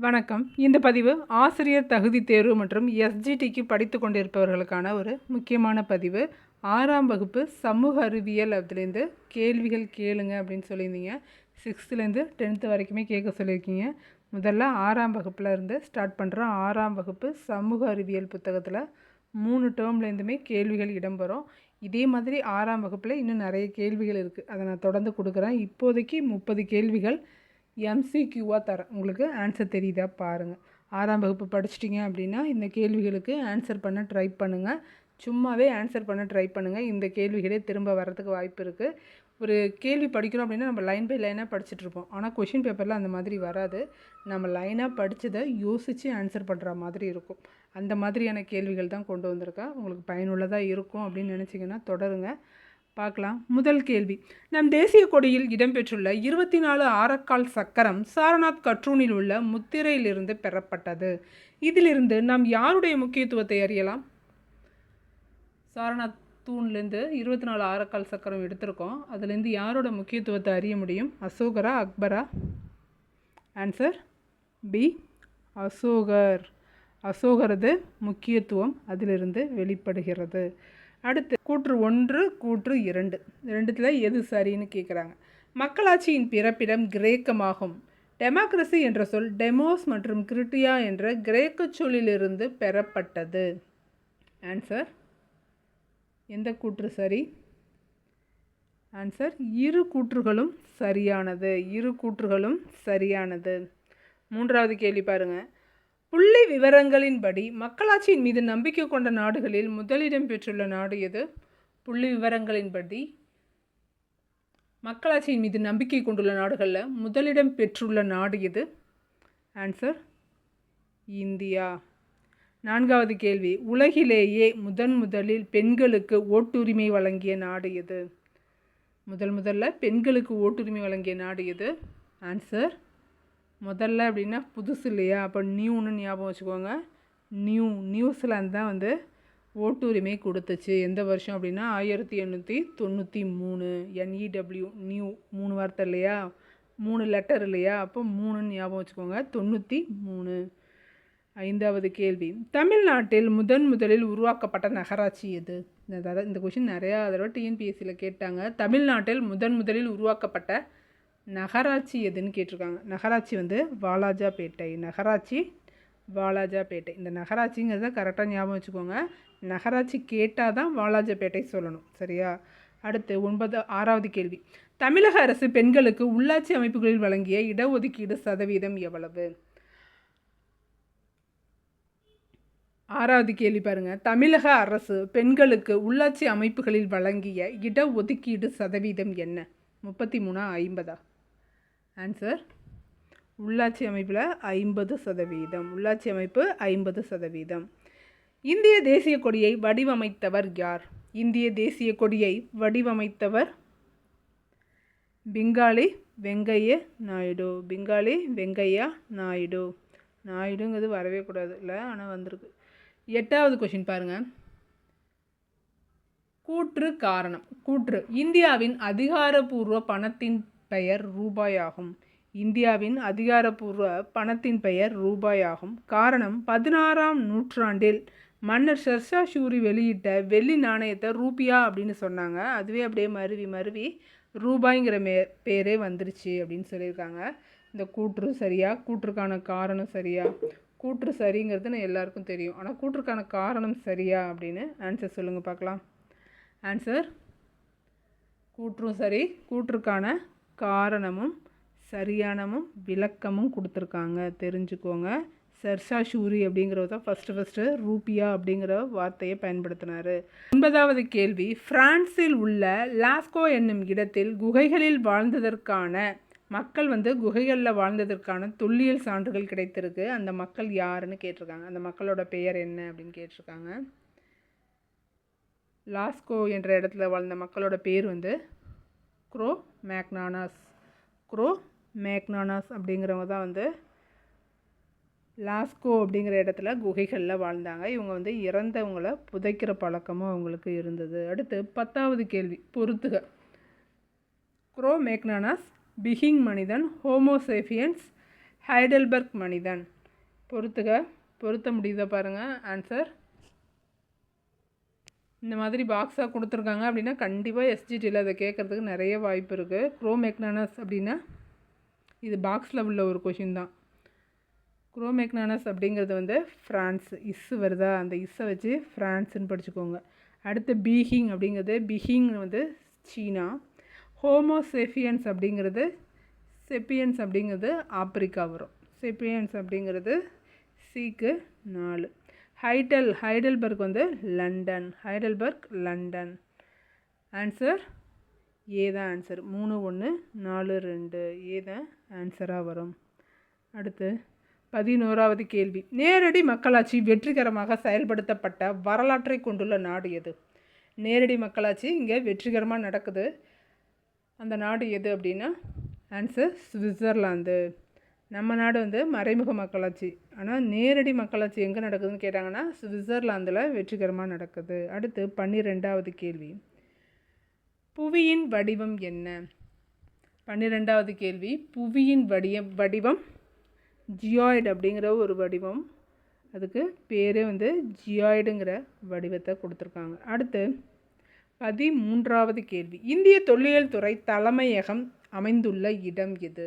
வணக்கம். இந்த பதிவு ஆசிரியர் தகுதி தேர்வு மற்றும் எஸ்ஜிடிக்கு படித்து கொண்டிருப்பவர்களுக்கான ஒரு முக்கியமான பதிவு. 6ஆம் வகுப்பு சமூக அறிவியல் அதுலேருந்து கேள்விகள் கேளுங்க அப்படின்னு சொல்லியிருந்தீங்க. 6லேருந்து 10th வரைக்குமே கேட்க சொல்லியிருக்கீங்க. முதல்ல 6ஆம் வகுப்பில் இருந்து ஸ்டார்ட் பண்ணுறோம். 6ஆம் வகுப்பு சமூக அறிவியல் புத்தகத்தில் 3 டேர்ம்லேருந்துமே கேள்விகள் இடம்பெறும். இதே மாதிரி 6ஆம் வகுப்பில் இன்னும் நிறைய கேள்விகள் இருக்குது. அதை நான் தொடர்ந்து கொடுக்குறேன். இப்போதைக்கு 30 கேள்விகள் எம்சிக்யூவாக தரேன். உங்களுக்கு ஆன்சர் தெரியுதா பாருங்கள். 6ஆம் வகுப்பு படிச்சிட்டிங்க அப்படின்னா இந்த கேள்விகளுக்கு ஆன்சர் பண்ண ட்ரை பண்ணுங்கள். சும்மாவே ஆன்சர் பண்ண ட்ரை பண்ணுங்கள். இந்த கேள்விகளே திரும்ப வர்றதுக்கு வாய்ப்பு இருக்குது. ஒரு கேள்வி படிக்கிறோம் அப்படின்னா நம்ம லைன் பை லைனாக படிச்சுட்ருப்போம். ஆனால் கொஷின் பேப்பரில் அந்த மாதிரி வராது. நம்ம லைனாக படித்ததை யோசித்து ஆன்சர் பண்ணுற மாதிரி இருக்கும். அந்த மாதிரியான கேள்விகள் தான் கொண்டு வந்திருக்கேன். உங்களுக்கு பயனுள்ளதாக இருக்கும் அப்படின்னு நினச்சிங்கன்னா தொடருங்க, பார்க்கலாம். முதல் கேள்வி, நம் தேசிய கொடியில் இடம்பெற்றுள்ள 24 ஆரக்கால் சக்கரம் சாரநாத் கற்றூனில் உள்ள முத்திரையிலிருந்து பெறப்பட்டது. இதிலிருந்து நாம் யாருடைய முக்கியத்துவத்தை அறியலாம்? சாரநாத் தூண்லேருந்து 24 ஆரக்கால் சக்கரம் எடுத்திருக்கோம். அதுலேருந்து யாரோட முக்கியத்துவத்தை அறிய முடியும்? அசோகரா, அக்பரா? ஆன்சர் பி, அசோகர். அசோகரது முக்கியத்துவம் அதிலிருந்து வெளிப்படுகிறது. அடுத்து கூற்று 1, கூற்று 2 ரெண்டுத்தில் எது சரின்னு கேட்குறாங்க. மக்களாட்சியின் பிறப்பிடம் கிரேக்கமாகும். டெமோக்ரஸி என்ற சொல் டெமோஸ் மற்றும் கிரிட்டியா என்ற கிரேக்க சொல்லிலிருந்து பெறப்பட்டது. ஆன்சர் எந்த கூற்று சரி? ஆன்சர் இரு கூற்றுகளும் சரியானது. இரு கூற்றுகளும் சரியானது. மூன்றாவது கேள்வி பாருங்கள். புள்ளி விவரங்களின்படி மக்களாட்சியின் மீது நம்பிக்கை கொண்ட நாடுகளில் முதலிடம் பெற்றுள்ள நாடு எது? புள்ளி விவரங்களின்படி மக்களாட்சியின் மீது நம்பிக்கை கொண்டுள்ள நாடுகளில் முதலிடம் பெற்றுள்ள நாடு எது? Answer India. நான்காவது கேள்வி, உலகிலேயே முதலில் பெண்களுக்கு ஓட்டுரிமை வழங்கிய நாடு எது? முதல்ல பெண்களுக்கு ஓட்டுரிமை வழங்கிய நாடு எது? ஆன்சர் முதல்ல அப்படின்னா புதுசு இல்லையா, அப்போ நியூன்னு ஞாபகம் வச்சுக்கோங்க. நியூசிலாந்து தான் ஓட்டுரிமை கொடுத்துச்சு. எந்த வருஷம் அப்படின்னா 1893. NEW நியூ 3 வார்த்தை இல்லையா, 3 லெட்டர் இல்லையா, அப்போ 3ன்னு ஞாபகம் வச்சுக்கோங்க. 93. ஐந்தாவது கேள்வி, தமிழ்நாட்டில் முதலில் உருவாக்கப்பட்ட நகராட்சி எது? அதாவது இந்த கொஷின் நிறையா தடவை டிஎன்பிஎஸ்சியில் கேட்டாங்க. தமிழ்நாட்டில் முதலில் உருவாக்கப்பட்ட நகராட்சி எதுன்னு கேட்டிருக்காங்க. நகராட்சி வாலாஜாபேட்டை. நகராட்சி வாலாஜாபேட்டை. இந்த நகராட்சிங்கிறத கரெக்டாக ஞாபகம் வச்சுக்கோங்க. நகராட்சி கேட்டால் தான் வாலாஜாபேட்டை சொல்லணும், சரியா? அடுத்து 6வது கேள்வி, தமிழக அரசு பெண்களுக்கு உள்ளாட்சி அமைப்புகளில் வழங்கிய இடஒதுக்கீடு சதவீதம் எவ்வளவு? 6வது கேள்வி பாருங்கள். தமிழக அரசு பெண்களுக்கு உள்ளாட்சி அமைப்புகளில் வழங்கிய இடஒதுக்கீடு சதவீதம் என்ன? 33, 50? ஆன்சர் உள்ளாட்சி அமைப்பில் 50%. உள்ளாட்சி அமைப்பு 50%. இந்திய தேசிய கொடியை வடிவமைத்தவர் யார்? இந்திய தேசிய கொடியை வடிவமைத்தவர் பெங்காலி வெங்கையா நாயுடு. பெங்காலி வெங்கையா நாயுடு. நாயுடுங்கிறது வரவே கூடாது இல்லை, ஆனால் வந்திருக்கு. 8வது கொஷின் பாருங்கள். கூற்று காரணம். கூற்று, இந்தியாவின் அதிகாரப்பூர்வ பணத்தின் பெயர் ரூபாய் ஆகும். இந்தியாவின் அதிகாரப்பூர்வ பணத்தின் பெயர் ரூபாய் ஆகும். காரணம், 16ஆம் நூற்றாண்டில் மன்னர் ஷெர்ஷா சூரி வெளியிட்ட வெள்ளி நாணயத்தை ரூபியா அப்படின்னு சொன்னாங்க. அதுவே அப்படியே மருவி ரூபாய்ங்கிற பேரே வந்துருச்சு அப்படின்னு சொல்லியிருக்காங்க. இந்த கூற்று சரியா? கூற்றுக்கான காரணம் சரியா? கூற்று சரிங்கிறது நான் எல்லாருக்கும் தெரியும், ஆனால் கூற்றுக்கான காரணம் சரியா அப்படின்னு ஆன்சர் சொல்லுங்கள் பார்க்கலாம். ஆன்சர் கூற்றும் சரி. கூற்றுக்கான காரணமும் சரியானமும் விளக்கமும் கொடுத்துருக்காங்க, தெரிஞ்சுக்கோங்க. ஷெர்ஷா சூரி அப்படிங்கிறத தான் ஃபஸ்ட்டு ரூபியா அப்படிங்கிற வார்த்தையை பயன்படுத்தினார். 9வது கேள்வி, பிரான்சில் உள்ள லாஸ்கோ என்னும் இடத்தில் குகைகளில் வாழ்ந்ததற்கான மக்கள் குகைகளில் வாழ்ந்ததற்கான தொல்லியல் சான்றுகள் கிடைத்திருக்கு. அந்த மக்கள் யாருன்னு கேட்டிருக்காங்க. அந்த மக்களோட பெயர் என்ன அப்படின்னு கேட்டிருக்காங்க. லாஸ்கோ என்ற இடத்துல வாழ்ந்த மக்களோட பேர் க்ரோ மேக்னானாஸ். க்ரோ மேக்னானாஸ் அப்படிங்கிறவங்க தான் லாஸ்கோ அப்படிங்கிற இடத்துல குகைகளில் வாழ்ந்தாங்க. இவங்க இறந்தவங்களை புதைக்கிற பழக்கமும் அவங்களுக்கு இருந்தது. அடுத்து 10வது கேள்வி, பொறுத்துக. க்ரோ மேக்னானாஸ், பிகிங் மனிதன், ஹோமோசேபியன்ஸ், ஹைடல்பர்க் மனிதன். பொருத்த முடியுதா பாருங்கள் ஆன்சர். இந்த மாதிரி பாக்ஸாக கொடுத்துருக்காங்க அப்படின்னா கண்டிப்பாக எஸ்ஜிடியில் அதை கேட்குறதுக்கு நிறைய வாய்ப்பு இருக்குது. குரோமெக்னானஸ் அப்படின்னா இது பாக்ஸில் உள்ள ஒரு கொஷின் தான். குரோமெக்னானஸ் அப்படிங்கிறது ஃப்ரான்ஸ். இஸ்ஸு வருதா, அந்த இஸ்ஸை வச்சு ஃப்ரான்ஸுன்னு படிச்சுக்கோங்க. அடுத்து பீஹிங் அப்படிங்கிறது சீனா. ஹோமோசேஃபியன்ஸ் அப்படிங்கிறது ஆப்பிரிக்கா வரும். செப்பியன்ஸ் அப்படிங்கிறது சிக்கு 4. Heidelberg London. ஆன்சர் ஏ தான் ஆன்சர். 3 1 4 2 ஏ தான் ஆன்சராக வரும். அடுத்து 11வது கேள்வி. நேரடி மக்களாட்சி வெற்றிகரமாக செயல்படுத்தப்பட்ட வரலாற்றை கொண்டுள்ள நாடு எது? நேரடி மக்களாட்சி இங்கே வெற்றிகரமாக நடக்குது. அந்த நாடு எது அப்படின்னா ஆன்சர் சுவிட்சர்லாந்து. நம்ம நாடு மறைமுக மக்களாட்சி. ஆனால் நேரடி மக்களாட்சி எங்கே நடக்குதுன்னு கேட்டாங்கன்னா சுவிட்சர்லாந்தில் வெற்றிகரமாக நடக்குது. அடுத்து 12வது கேள்வி. புவியின் வடிவம் என்ன? 12வது கேள்வி. புவியின் வடிவம் ஜியாய்டு அப்படிங்கிற ஒரு வடிவம். அதுக்கு பேரே ஜியாய்டுங்கிற வடிவத்தை கொடுத்துருக்காங்க. அடுத்து 13வது கேள்வி. இந்திய தொல்லியல் துறை தலைமையகம் அமைந்துள்ள இடம் எது?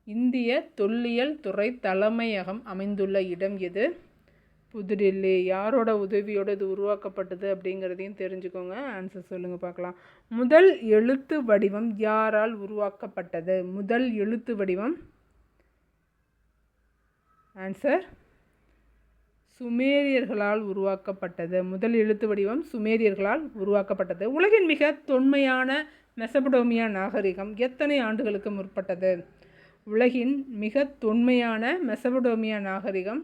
இந்திய தொல்லியல் துறை தலைமையகம் அமைந்துள்ள இடம் எது? புதுடெல்லி. யாரோட உதவியோடு இது உருவாக்கப்பட்டது அப்படிங்கிறதையும் தெரிஞ்சுக்கோங்க. ஆன்சர் சொல்லுங்கள் பார்க்கலாம். முதல் எழுத்து வடிவம் யாரால் உருவாக்கப்பட்டது? முதல் எழுத்து வடிவம் ஆன்சர் சுமேரியர்களால் உருவாக்கப்பட்டது. முதல் எழுத்து வடிவம் சுமேரியர்களால் உருவாக்கப்பட்டது. உலகின் மிக தொன்மையான மெசபடோமியா நாகரிகம் எத்தனை ஆண்டுகளுக்கு முற்பட்டது? உலகின் மிக தொன்மையான மெசபடோமியா நாகரிகம்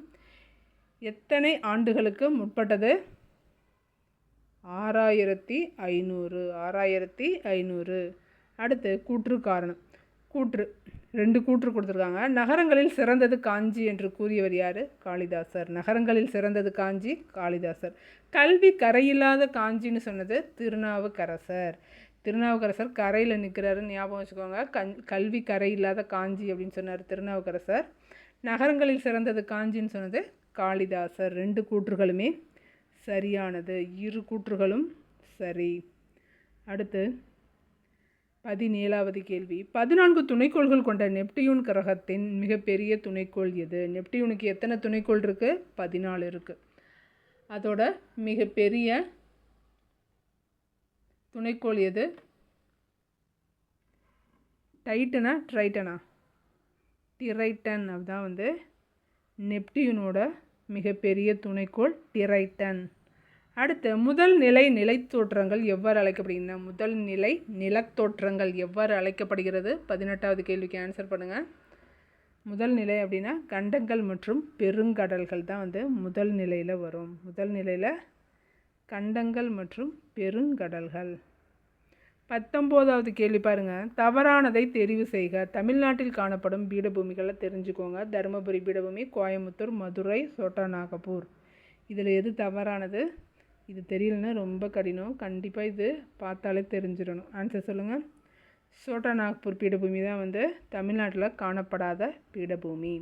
எத்தனை ஆண்டுகளுக்கு முற்பட்டது? 6500. அடுத்து கூற்று காரணம். 2 கூற்று கொடுத்துருக்காங்க. நகரங்களில் சிறந்தது காஞ்சி என்று கூறியவர் யார்? காளிதாசர். நகரங்களில் சிறந்தது காஞ்சி, காளிதாசர். கல்வி கரையில்லாத காஞ்சின்னு சொன்னது திருநாவுக்கரசர். திருநாவுக்கரசர் கரையில் நிற்கிறாருன்னு ஞாபகம் வச்சுக்கோங்க. கல்வி கரை இல்லாத காஞ்சி அப்படின்னு சொன்னார் திருநாவுக்கரசர். நகரங்களில் சிறந்தது காஞ்சின்னு சொன்னது காளிதாசர். 2 கூற்றுகளுமே சரியானது. 2 கூற்றுகளும் சரி. அடுத்து 17வது கேள்வி. 14 துணைக்கோள்கள் கொண்ட நெப்டியூன் கிரகத்தின் மிகப்பெரிய துணைக்கோள் எது? நெப்டியூனுக்கு எத்தனை துணைக்கோள் இருக்குது? 14 இருக்குது. அதோட மிகப்பெரிய துணைக்கோள் எது? டைட்டனா ட்ரைட்டனா? டிரைட்டன். அதுதான் நெப்டியூனோட மிகப்பெரிய துணைக்கோள் டிரைட்டன். அடுத்து முதல் நிலை நிலத்தோற்றங்கள் எவ்வாறு அழைக்கப்படுகின்றன? முதல் நிலை நிலத்தோற்றங்கள் எவ்வாறு அழைக்கப்படுகிறது? 18வது கேள்விக்கு ஆன்சர் பண்ணுங்கள். முதல் நிலை அப்படின்னா கண்டங்கள் மற்றும் பெருங்கடல்கள் தான் முதல் நிலையில் வரும். முதல் நிலையில் கண்டங்கள் மற்றும் பெருங்கடல்கள். 19வது கேள்வி பாருங்கள். தவறானதை தெரிவு செய்க. தமிழ்நாட்டில் காணப்படும் பீடபூமிகளை தெரிஞ்சுக்கோங்க. தருமபுரி பீடபூமி, கோயம்புத்தூர், மதுரை, சோட்டா நாகப்பூர். இதில் எது தவறானது? இது தெரியலன்னா ரொம்ப கடினம். கண்டிப்பாக இது பார்த்தாலே தெரிஞ்சிடணும். ஆன்சர் சொல்லுங்கள். சோட்டா நாக்பூர் பீடபூமி தான் தமிழ்நாட்டில் காணப்படாத பீடபூமி.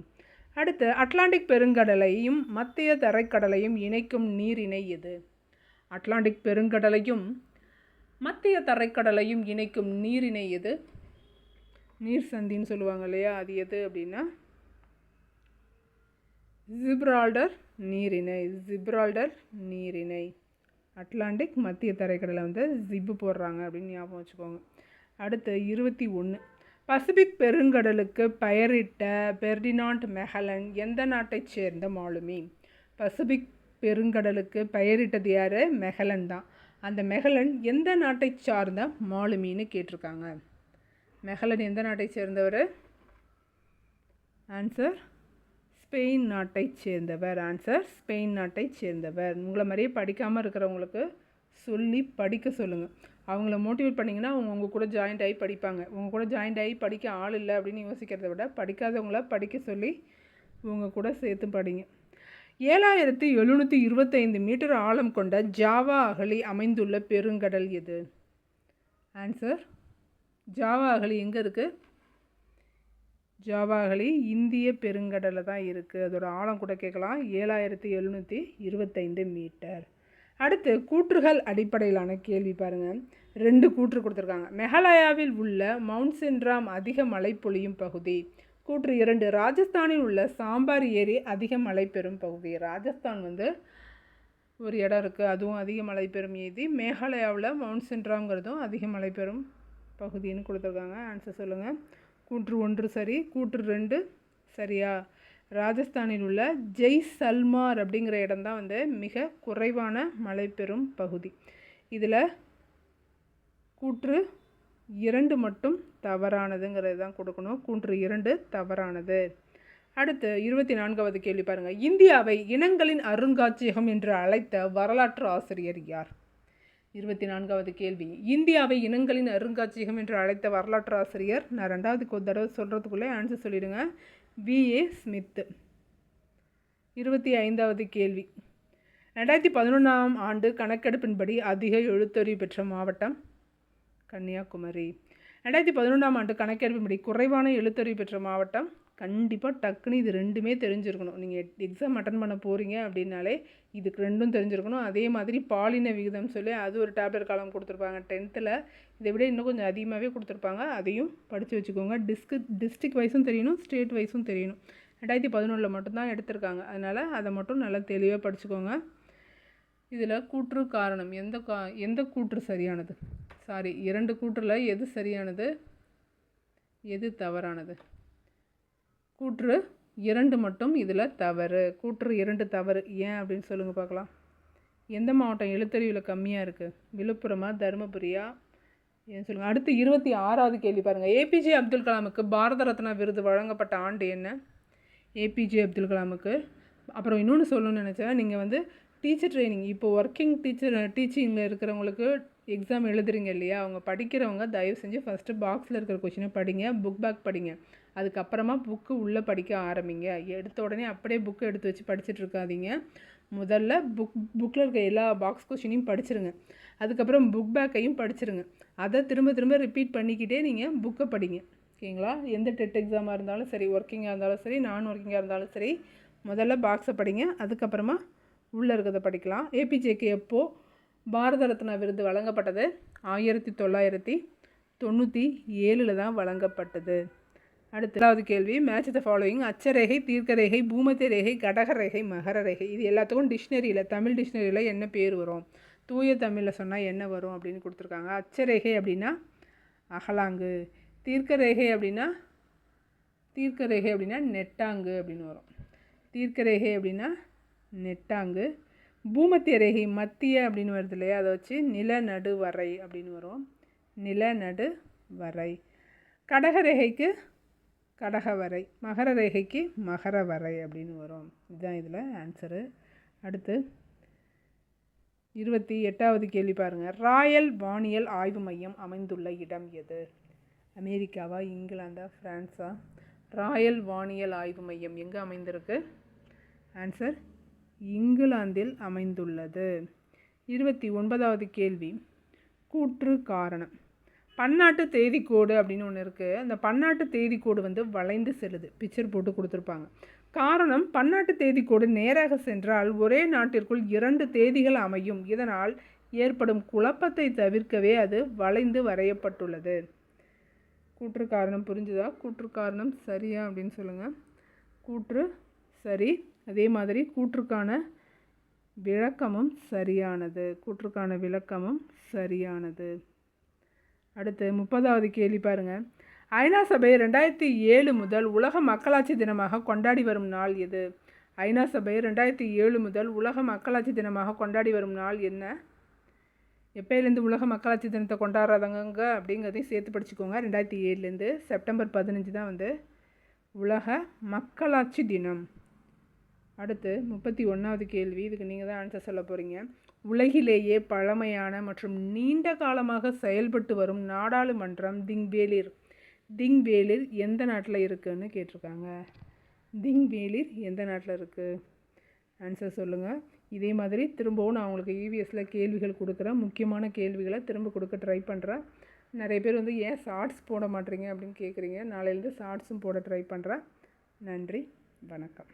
அடுத்து அட்லாண்டிக் பெருங்கடலையும் மத்திய தரைக்கடலையும் இணைக்கும் நீரிணை எது? அட்லாண்டிக் பெருங்கடலையும் மத்திய தரைக்கடலையும் இணைக்கும் நீரிணை எது? நீர் சந்தின்னு சொல்லுவாங்க இல்லையா, அது எது அப்படின்னா ஜிப்ரால்டர் நீரிணை. அட்லாண்டிக் மத்திய தரைக்கடலை ஜிப்பு போடுறாங்க அப்படின்னு ஞாபகம் வச்சுக்கோங்க. அடுத்து 21. பசிபிக் பெருங்கடலுக்கு பெயரிட்ட பெர்டினாண்ட் மெகலன் எந்த நாட்டைச் சேர்ந்த மாலுமி? பசிபிக் பெருங்கடலுக்கு பெயரிட்டது யார்? மெகலன் தான். அந்த மெகலன் எந்த நாட்டை சார்ந்த மாலுமின்னு கேட்டிருக்காங்க. மெகலன் எந்த நாட்டை சேர்ந்தவர்? ஆன்சர் ஸ்பெயின் நாட்டை சேர்ந்தவர். ஆன்சர் ஸ்பெயின் நாட்டை சேர்ந்தவர். உங்களை மாதிரியே படிக்காமல் இருக்கிறவங்களுக்கு சொல்லி படிக்க சொல்லுங்கள். அவங்கள மோட்டிவேட் பண்ணிங்கன்னா அவங்க உங்கள் கூட ஜாயிண்ட் ஆகி படிப்பாங்க. உங்கள் கூட ஜாயிண்ட் ஆகி படிக்க ஆள் இல்லை அப்படின்னு யோசிக்கிறத விட படிக்காதவங்கள படிக்க சொல்லி உங்கள் கூட சேர்த்து படிங்க. 7725 மீட்டர் ஆழம் கொண்ட ஜாவா அகழி அமைந்துள்ள பெருங்கடல் எது? ஆன்சர் ஜாவா அகழி எங்கே இருக்குது? ஜாவாகளி இந்திய பெருங்கடலில் தான் இருக்குது. அதோட ஆழம் கூட கேட்கலாம், 7725 மீட்டர். அடுத்து கூற்றுகள் அடிப்படையிலான கேள்வி பாருங்கள். 2 கூற்று கொடுத்துருக்காங்க. மெகாலயாவில் உள்ள மவுண்ட் சென்ட்ராம் அதிக மழை பொழியும் பகுதி. கூற்று 2, ராஜஸ்தானில் உள்ள சாம்பார் ஏரி அதிக மழை பெறும் பகுதி. ராஜஸ்தான் ஒரு இடம் இருக்குது, அதுவும் அதிக மழை பெறும் ஏரி. மேகாலயாவில் மவுண்ட் சென்ட்ராம்ங்கிறதும் அதிக மழை பெறும் பகுதின்னு கொடுத்துருக்காங்க. ஆன்சர் சொல்லுங்கள். கூற்று 1 சரி, கூற்று 2 சரியா? ராஜஸ்தானில் உள்ள ஜெய்சல்மார் அப்படிங்கிற இடம் தான் மிக குறைவான மழை பெறும் பகுதி. இதில் கூற்று 2 மட்டும் தவறானதுங்கிறது தான் கொடுக்கணும். கூற்று 2 தவறானது. அடுத்து 24வது கேள்வி பாருங்கள். இந்தியாவை இனங்களின் அருங்காட்சியகம் என்று அழைத்த வரலாற்று ஆசிரியர் யார்? 24வது கேள்வி. இந்தியாவை இனங்களின் அருங்காட்சியகம் என்று அழைத்த வரலாற்று ஆசிரியர், நான் 2வது தடவை சொல்கிறதுக்குள்ளே ஆன்சர் சொல்லிடுங்க, V.A. ஸ்மித். 25வது கேள்வி. 2011ஆம் ஆண்டு கணக்கெடுப்பின்படி அதிக எழுத்தறிவு பெற்ற மாவட்டம் கன்னியாகுமரி. 2011ஆம் ஆண்டு கணக்கெடுப்பின்படி குறைவான எழுத்தறிவு பெற்ற மாவட்டம். கண்டிப்பாக டக்குன்னு இது 2மே தெரிஞ்சிருக்கணும். நீங்கள் எக்ஸாம் அட்டன் பண்ண போகிறீங்க அப்படின்னாலே இதுக்கு 2ம் தெரிஞ்சிருக்கணும். அதே மாதிரி பாலின விகிதம் சொல்லி அது ஒரு டேப்லெட் காலம் கொடுத்துருப்பாங்க 10th. இதை விட இன்னும் கொஞ்சம் அதிகமாகவே கொடுத்துருப்பாங்க, அதையும் படித்து வச்சுக்கோங்க. டிஸ்ட்ரிக்ட் வைஸும் தெரியணும், ஸ்டேட் வைஸும் தெரியணும். 2011 மட்டும்தான் எடுத்திருக்காங்க, அதனால் அதை மட்டும் நல்லா தெளிவாக படிச்சுக்கோங்க. இதில் கூற்று காரணம் எந்த கூற்று சரியானது? 2 கூற்றில் எது சரியானது, எது தவறானது? கூற்று 2 மட்டும் இதில் தவறு. கூற்று 2 தவறு. ஏன் அப்படின்னு சொல்லுங்கள் பார்க்கலாம். எந்த மாவட்டம் எழுத்தறிவில் கம்மியாக இருக்குது? விழுப்புரமா, தருமபுரியா? ஏன்னு சொல்லுங்கள். அடுத்து 26வது கேள்வி பாருங்கள். ஏபிஜே அப்துல் கலாமுக்கு பாரத ரத்னா விருது வழங்கப்பட்ட ஆண்டு என்ன? ஏபிஜே அப்துல் கலாமுக்கு. அப்புறம் இன்னொன்று சொல்லணும்னு நினச்சேன், நீங்கள் டீச்சர் ட்ரைனிங், இப்போ ஒர்க்கிங் டீச்சிங்கில் இருக்கிறவங்களுக்கு எக்ஸாம் எழுதுறீங்க இல்லையா, அவங்க படிக்கிறவங்க தயவு செஞ்சு ஃபஸ்ட்டு பாக்ஸில் இருக்கிற கொஷினை படிங்க, புக் பேக் படிங்க. அதுக்கப்புறமா புக்கு உள்ளே படிக்க ஆரம்பிங்க. எடுத்த உடனே அப்படியே புக்கு எடுத்து வச்சு படிச்சுட்டு இருக்காதீங்க. முதல்ல புக்கில் இருக்க எல்லா பாக்ஸ் கொஷினையும் படிச்சிருங்க. அதுக்கப்புறம் புக் பேக்கையும் படிச்சிருங்க. அதை திரும்ப திரும்ப ரிப்பீட் பண்ணிக்கிட்டே நீங்கள் புக்கை படிங்க. ஓகேங்களா? எந்த டெட் எக்ஸாமாக இருந்தாலும் சரி, ஒர்க்கிங்காக இருந்தாலும் சரி, நான் ஒர்க்கிங்காக இருந்தாலும் சரி, முதல்ல பாக்ஸை படிங்க, அதுக்கப்புறமா உள்ளே இருக்கிறத படிக்கலாம். ஏபிஜேக்கு எப்போது பாரத ரத்னா விருது வழங்கப்பட்டது? 1997 தான் வழங்கப்பட்டது. அடுத்ததாவது கேள்வி. Match the following. அச்சரேகை, தீர்க்கரேகை, பூமத்திய ரேகை, கடகரேகை, மகர ரேகை. இது எல்லாத்துக்கும் டிக்ஷனரியில், தமிழ் டிக்ஷனரியில் என்ன பேர் வரும்? தூய தமிழில் சொன்னால் என்ன வரும் அப்படின்னு கொடுத்துருக்காங்க. அச்சரேகை அப்படின்னா அகலாங்கு, தீர்க்கரேகை அப்படின்னா நெட்டாங்கு அப்படின்னு வரும். தீர்க்கரேகை அப்படின்னா நெட்டாங்கு. பூமத்திய ரேகை மத்திய அப்படின்னு வருது இல்லையா, அதை வச்சு நிலநடு வரை அப்படின்னு வரும். நிலநடு வரை. கடகரேகைக்கு கடகவரை, மகர ரேகைக்கு மகர வரை அப்படின்னு வரும். இதுதான் இதில் ஆன்சரு. அடுத்து 28வது கேள்வி பாருங்கள். ராயல் வானியல் ஆய்வு மையம் அமைந்துள்ள இடம் எது? அமெரிக்காவா, இங்கிலாந்தா, ஃப்ரான்ஸா? ராயல் வானியல் ஆய்வு மையம் எங்கே அமைந்திருக்கு? ஆன்சர் இங்கிலாந்தில் அமைந்துள்ளது. 29வது கேள்வி. கூற்று காரணம். பன்னாட்டு தேதிக்கோடு அப்படின்னு ஒன்று இருக்குது. அந்த பன்னாட்டு தேதிக்கோடு வளைந்து செல்லுது. பிக்சர் போட்டு கொடுத்துருப்பாங்க. காரணம், பன்னாட்டு தேதிக்கோடு நேராக சென்றால் ஒரே நாட்டிற்குள் 2 தேதிகள் அமையும். இதனால் ஏற்படும் குழப்பத்தை தவிர்க்கவே அது வளைந்து வரையப்பட்டுள்ளது. கூற்று காரணம் புரிஞ்சுதா? கூற்று காரணம் சரியா அப்படின்னு சொல்லுங்கள். கூற்று சரி. அதே மாதிரி கூற்றுக்கான விளக்கமும் சரியானது. கூற்றுக்கான விளக்கமும் சரியானது. அடுத்து 30வது கேள்வி பாருங்கள். ஐநா சபை 2007 முதல் உலக மக்களாட்சி தினமாக கொண்டாடி வரும் நாள் எது? ஐநா சபை 2007 முதல் உலக மக்களாட்சி தினமாக கொண்டாடி வரும் நாள் என்ன? எப்போலேருந்து உலக மக்களாட்சி தினத்தை கொண்டாடுறாங்க அப்படிங்கிறதையும் சேர்த்து படிச்சுக்கோங்க. 2007 செப்டம்பர் 15 தான் உலக மக்களாட்சி தினம். அடுத்து 31வது கேள்வி. இதுக்கு நீங்கள் தான் ஆன்சர் சொல்ல போகிறீங்க. உலகிலேயே பழமையான மற்றும் நீண்ட காலமாக செயல்பட்டு வரும் நாடாளுமன்றம் திங்வேலிர் எந்த நாட்டில் இருக்குதுன்னு கேட்டிருக்காங்க. திங்வேலிர் எந்த நாட்டில் இருக்குது? ஆன்சர் சொல்லுங்கள். இதே மாதிரி திரும்பவும் நான் உங்களுக்கு EVSல கேள்விகள் கொடுக்குறேன். முக்கியமான கேள்விகளை திரும்ப கொடுக்க ட்ரை பண்ணுறேன். நிறைய பேர் வந்து ஏன் ஷார்ட்ஸ் போட மாட்டேறீங்க அப்படின்னு கேட்குறீங்க. நாளையிலேருந்து ஷார்ட்ஸும் போட ட்ரை பண்ணுறேன். நன்றி, வணக்கம்.